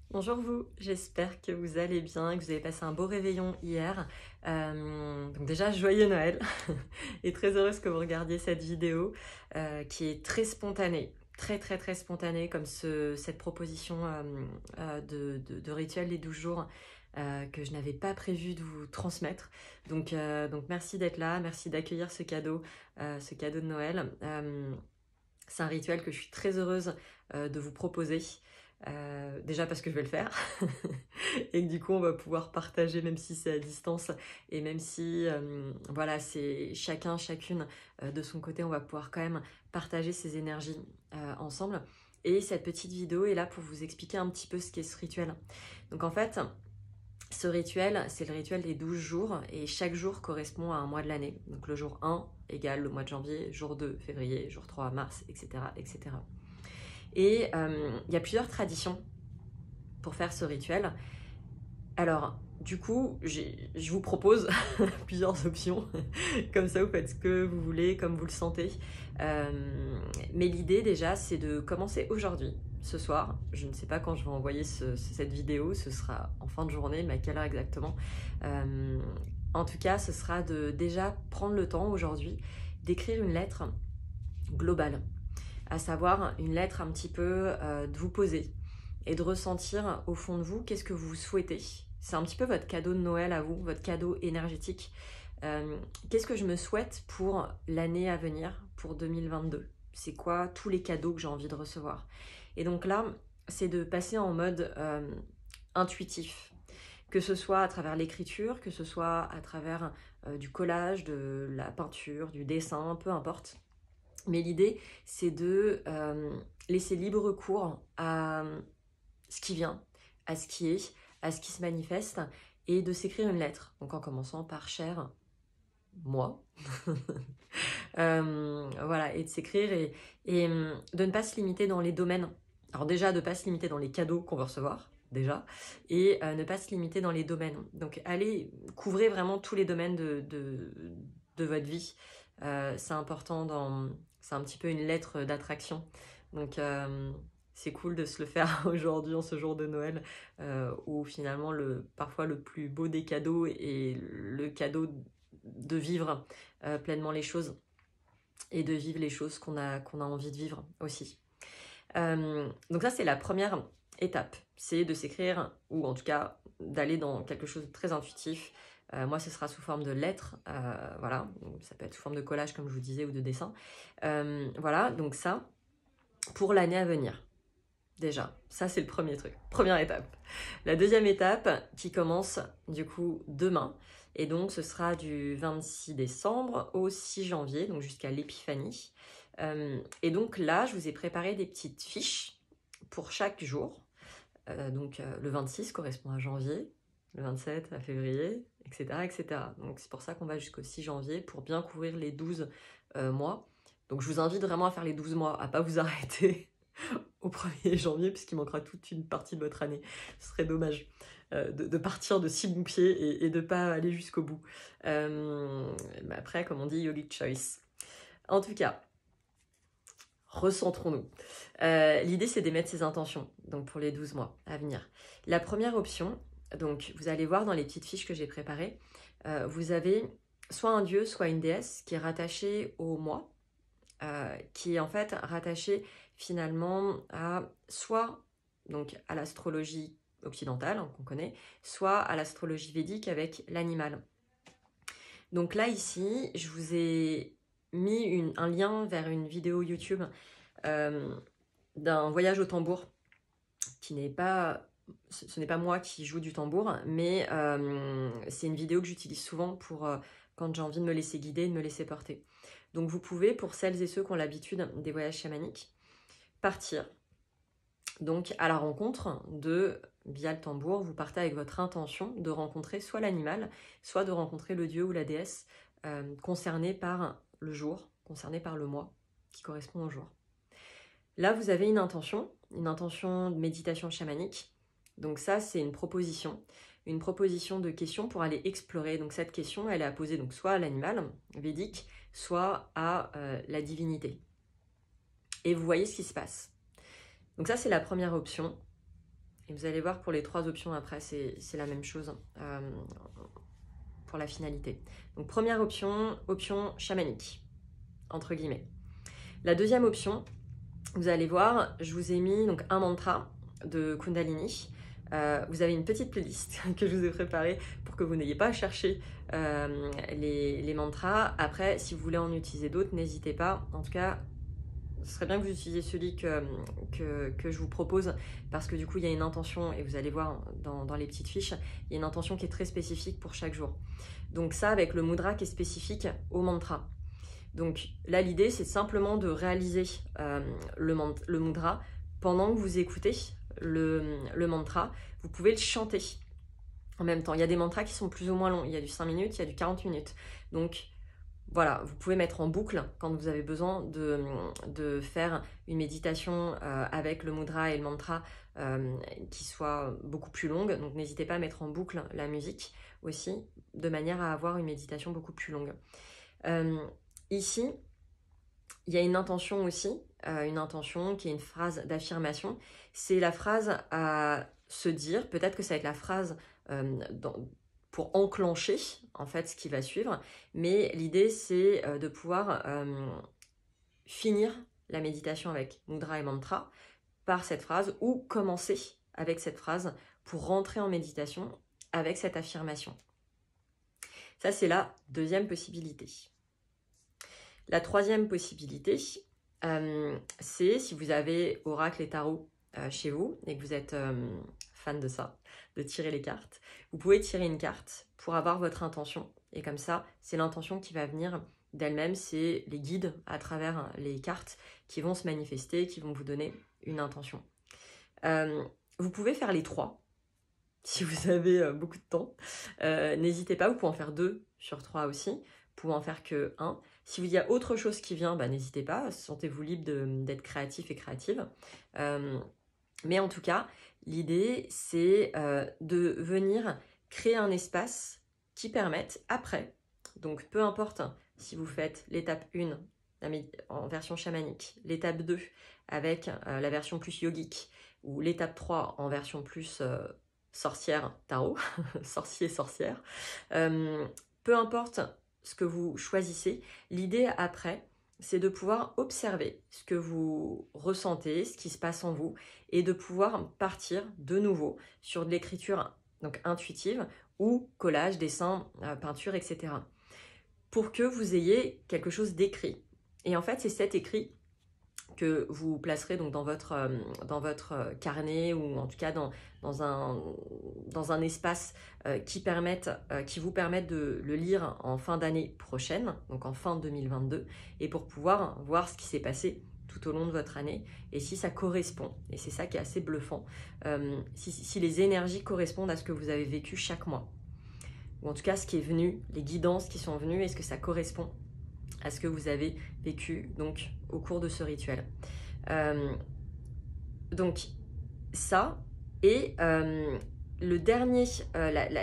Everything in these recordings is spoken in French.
Bonjour vous, j'espère que vous allez bien, que vous avez passé un beau réveillon hier. Donc déjà, joyeux Noël et très heureuse que vous regardiez cette vidéo qui est très spontanée, très spontanée comme cette proposition de rituel des 12 jours que je n'avais pas prévu de vous transmettre. Donc merci d'être là, merci d'accueillir ce cadeau de Noël. C'est un rituel que je suis très heureuse de vous proposer. Déjà parce que je vais le faire et que du coup on va pouvoir partager même si c'est à distance et même si voilà c'est chacune de son côté, on va pouvoir quand même partager ces énergies ensemble. Et cette petite vidéo est là pour vous expliquer un petit peu ce qu'est ce rituel. Donc en fait, ce rituel, c'est le rituel des 12 jours et chaque jour correspond à un mois de l'année. Donc le jour 1 égale le mois de janvier, jour 2 février, jour 3 mars, etc. etc. Et il y a plusieurs traditions pour faire ce rituel. Alors, du coup, je vous propose plusieurs options. Comme ça, vous faites ce que vous voulez, comme vous le sentez. Mais l'idée, déjà, c'est de commencer aujourd'hui, ce soir. Je ne sais pas quand je vais envoyer cette vidéo. Ce sera en fin de journée, mais à quelle heure exactement. En tout cas, ce sera de déjà prendre le temps aujourd'hui d'écrire une lettre globale, à savoir une lettre un petit peu de vous poser et de ressentir au fond de vous qu'est-ce que vous souhaitez. C'est un petit peu votre cadeau de Noël à vous, votre cadeau énergétique. Qu'est-ce que je me souhaite pour l'année à venir, pour 2022? C'est quoi tous les cadeaux que j'ai envie de recevoir? Et donc là, c'est de passer en mode intuitif, que ce soit à travers l'écriture, que ce soit à travers du collage, de la peinture, du dessin, peu importe. Mais l'idée, c'est de laisser libre cours à ce qui vient, à ce qui est, à ce qui se manifeste, et de s'écrire une lettre. Donc en commençant par cher moi. Voilà, et de s'écrire et de ne pas se limiter dans les domaines. Alors déjà, de ne pas se limiter dans les cadeaux qu'on veut recevoir, déjà, et ne pas se limiter dans les domaines. Donc allez, couvrez vraiment tous les domaines de votre vie. C'est important c'est un petit peu une lettre d'attraction. Donc c'est cool de se le faire aujourd'hui, en ce jour de Noël, où finalement parfois le plus beau des cadeaux est le cadeau de vivre pleinement les choses et de vivre les choses qu'on a envie de vivre aussi. Donc ça, c'est la première étape, c'est de s'écrire, ou en tout cas d'aller dans quelque chose de très intuitif. Moi, ce sera sous forme de lettres, voilà, donc, ça peut être sous forme de collage, comme je vous disais, ou de dessin. Voilà, donc ça, pour l'année à venir. Déjà, ça c'est le premier truc, première étape. La deuxième étape qui commence du coup demain, et donc ce sera du 26 décembre au 6 janvier, donc jusqu'à l'épiphanie. Et donc là, je vous ai préparé des petites fiches pour chaque jour. Donc le 26 correspond à janvier, le 27 à février, etc. etc. Donc c'est pour ça qu'on va jusqu'au 6 janvier pour bien couvrir les 12 mois. Donc je vous invite vraiment à faire les 12 mois, à pas vous arrêter au 1er janvier, puisqu'il manquera toute une partie de votre année. Ce serait dommage de partir de si bon pied et de ne pas aller jusqu'au bout. Mais après, comme on dit, you get choice. En tout cas, recentrons-nous. L'idée, c'est d'émettre ses intentions, donc pour les 12 mois à venir. La première option, donc vous allez voir dans les petites fiches que j'ai préparées, vous avez soit un dieu, soit une déesse qui est rattachée au mois, qui est en fait rattaché finalement à soit donc à l'astrologie occidentale qu'on connaît, soit à l'astrologie védique avec l'animal. Donc là ici, je vous ai mis un lien vers une vidéo YouTube d'un voyage au tambour qui n'est pas... Ce n'est pas moi qui joue du tambour, mais c'est une vidéo que j'utilise souvent pour quand j'ai envie de me laisser guider, de me laisser porter. Donc vous pouvez, pour celles et ceux qui ont l'habitude des voyages chamaniques, partir donc à la rencontre via le tambour, vous partez avec votre intention de rencontrer soit l'animal, soit de rencontrer le dieu ou la déesse concerné par le jour, concerné par le mois qui correspond au jour. Là, vous avez une intention de méditation chamanique. Donc ça, c'est une proposition de question pour aller explorer. Donc cette question, elle est à poser donc soit à l'animal védique, soit à la divinité. Et vous voyez ce qui se passe. Donc ça, c'est la première option. Et vous allez voir pour les 3 options après, c'est la même chose pour la finalité. Donc première option, option chamanique, entre guillemets. La deuxième option, vous allez voir, je vous ai mis donc un mantra de Kundalini. Vous avez une petite playlist que je vous ai préparée pour que vous n'ayez pas à chercher les mantras. Après, si vous voulez en utiliser d'autres, n'hésitez pas. En tout cas, ce serait bien que vous utilisiez celui que je vous propose parce que du coup, il y a une intention, et vous allez voir dans les petites fiches, il y a une intention qui est très spécifique pour chaque jour. Donc ça, avec le mudra qui est spécifique au mantra. Donc là, l'idée, c'est simplement de réaliser le mudra pendant que vous écoutez le mantra. Vous pouvez le chanter en même temps. Il y a des mantras qui sont plus ou moins longs. Il y a du 5 minutes, il y a du 40 minutes. Donc voilà, vous pouvez mettre en boucle quand vous avez besoin de faire une méditation avec le mudra et le mantra qui soit beaucoup plus longue. Donc n'hésitez pas à mettre en boucle la musique aussi, de manière à avoir une méditation beaucoup plus longue. Ici, il y a une intention aussi, une intention qui est une phrase d'affirmation. C'est la phrase à se dire, peut-être que ça va être la phrase pour enclencher en fait ce qui va suivre, mais l'idée c'est de pouvoir finir la méditation avec mudra et mantra par cette phrase ou commencer avec cette phrase pour rentrer en méditation avec cette affirmation. Ça, c'est la deuxième possibilité. La troisième possibilité, c'est si vous avez Oracle et Tarot chez vous et que vous êtes fan de ça, de tirer les cartes, vous pouvez tirer une carte pour avoir votre intention. Et comme ça, c'est l'intention qui va venir d'elle-même, c'est les guides à travers les cartes qui vont se manifester, qui vont vous donner une intention. Vous pouvez faire les 3 si vous avez beaucoup de temps. N'hésitez pas, vous pouvez en faire 2 sur 3 aussi. Vous pouvez en faire que 1. Si il y a autre chose qui vient, n'hésitez pas. Sentez-vous libre d'être créatif et créative. Mais en tout cas, l'idée, c'est de venir créer un espace qui permette après, donc peu importe si vous faites l'étape 1 en version chamanique, l'étape 2 avec la version plus yogique, ou l'étape 3 en version plus sorcière tarot, sorcier, sorcière, peu importe ce que vous choisissez, l'idée après, c'est de pouvoir observer ce que vous ressentez, ce qui se passe en vous, et de pouvoir partir de nouveau sur de l'écriture donc intuitive ou collage, dessin, peinture, etc. pour que vous ayez quelque chose d'écrit. Et en fait, c'est cet écrit que vous placerez donc dans votre carnet ou en tout cas dans un espace qui vous permette de le lire en fin d'année prochaine, donc en fin 2022, et pour pouvoir voir ce qui s'est passé tout au long de votre année et si ça correspond. Et c'est ça qui est assez bluffant, si les énergies correspondent à ce que vous avez vécu chaque mois. Ou en tout cas ce qui est venu, les guidances qui sont venues, est-ce que ça correspond à ce que vous avez vécu donc au cours de ce rituel. Donc ça, et la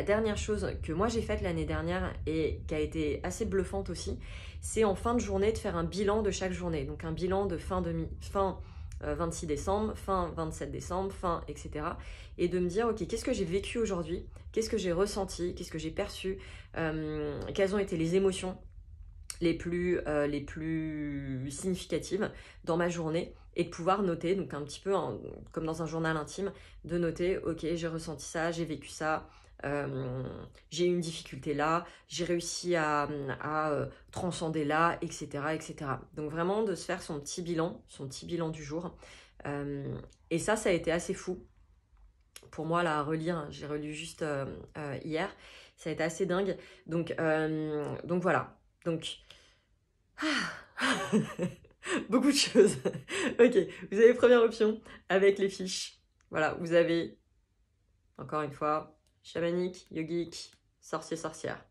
dernière chose que moi j'ai faite l'année dernière et qui a été assez bluffante aussi, c'est en fin de journée de faire un bilan de chaque journée. Donc un bilan de fin 26 décembre, fin 27 décembre, fin etc. Et de me dire, ok, qu'est-ce que j'ai vécu aujourd'hui? Qu'est-ce que j'ai ressenti? Qu'est-ce que j'ai perçu? Quelles ont été les émotions les plus significatives dans ma journée, et de pouvoir noter, donc un petit peu comme dans un journal intime, de noter, ok, j'ai ressenti ça, j'ai vécu ça, j'ai eu une difficulté là, j'ai réussi à transcender là, etc., etc. Donc vraiment de se faire son petit bilan du jour. Et ça a été assez fou pour moi là à relire. J'ai relu juste hier, ça a été assez dingue. Donc voilà. Donc beaucoup de choses. Ok, vous avez première option avec les fiches. Voilà, vous avez encore une fois chamanique, yogique, sorcier, sorcière.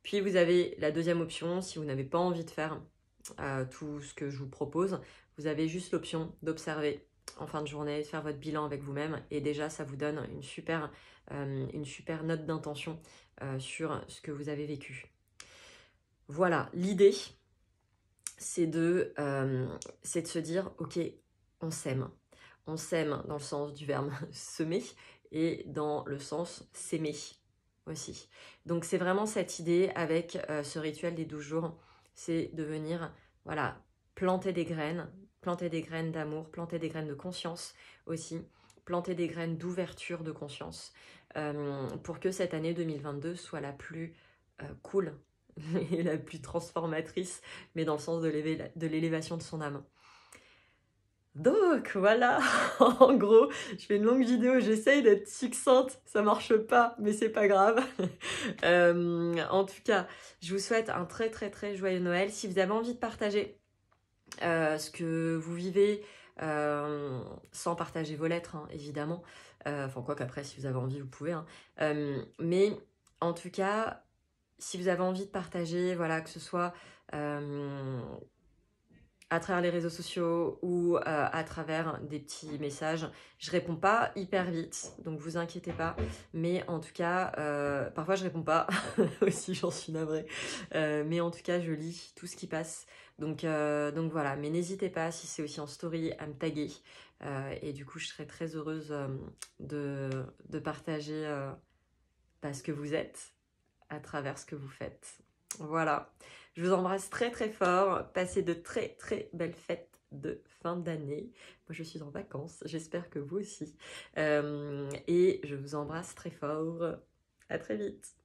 Puis vous avez la deuxième option, si vous n'avez pas envie de faire tout ce que je vous propose, vous avez juste l'option d'observer en fin de journée, de faire votre bilan avec vous-même, et déjà ça vous donne une super note d'intention sur ce que vous avez vécu. Voilà, l'idée, c'est de se dire, ok, on s'aime. on sème dans le sens du verbe semer et dans le sens s'aimer aussi. Donc c'est vraiment cette idée avec ce rituel des 12 jours, c'est de venir, voilà, planter des graines d'amour, planter des graines de conscience aussi, planter des graines d'ouverture de conscience pour que cette année 2022 soit la plus cool et la plus transformatrice, mais dans le sens de l'élévation de son âme. Donc voilà, en gros, je fais une longue vidéo, j'essaye d'être succincte, ça marche pas, mais c'est pas grave. En tout cas, je vous souhaite un très très très joyeux Noël. Si vous avez envie de partager ce que vous vivez, sans partager vos lettres, hein, évidemment. Enfin, quoi qu'après, si vous avez envie, vous pouvez. Hein. Mais en tout cas, si vous avez envie de partager, voilà, que ce soit à travers les réseaux sociaux ou à travers des petits messages. Je réponds pas hyper vite, donc vous inquiétez pas. Mais en tout cas, parfois je réponds pas aussi, j'en suis navrée. Mais en tout cas, je lis tout ce qui passe. Donc voilà, mais n'hésitez pas, si c'est aussi en story, à me taguer. Et du coup, je serai très heureuse de partager ce que vous êtes à travers ce que vous faites. Voilà, je vous embrasse très très fort, passez de très très belles fêtes de fin d'année. Moi je suis en vacances, j'espère que vous aussi. Et je vous embrasse très fort, à très vite.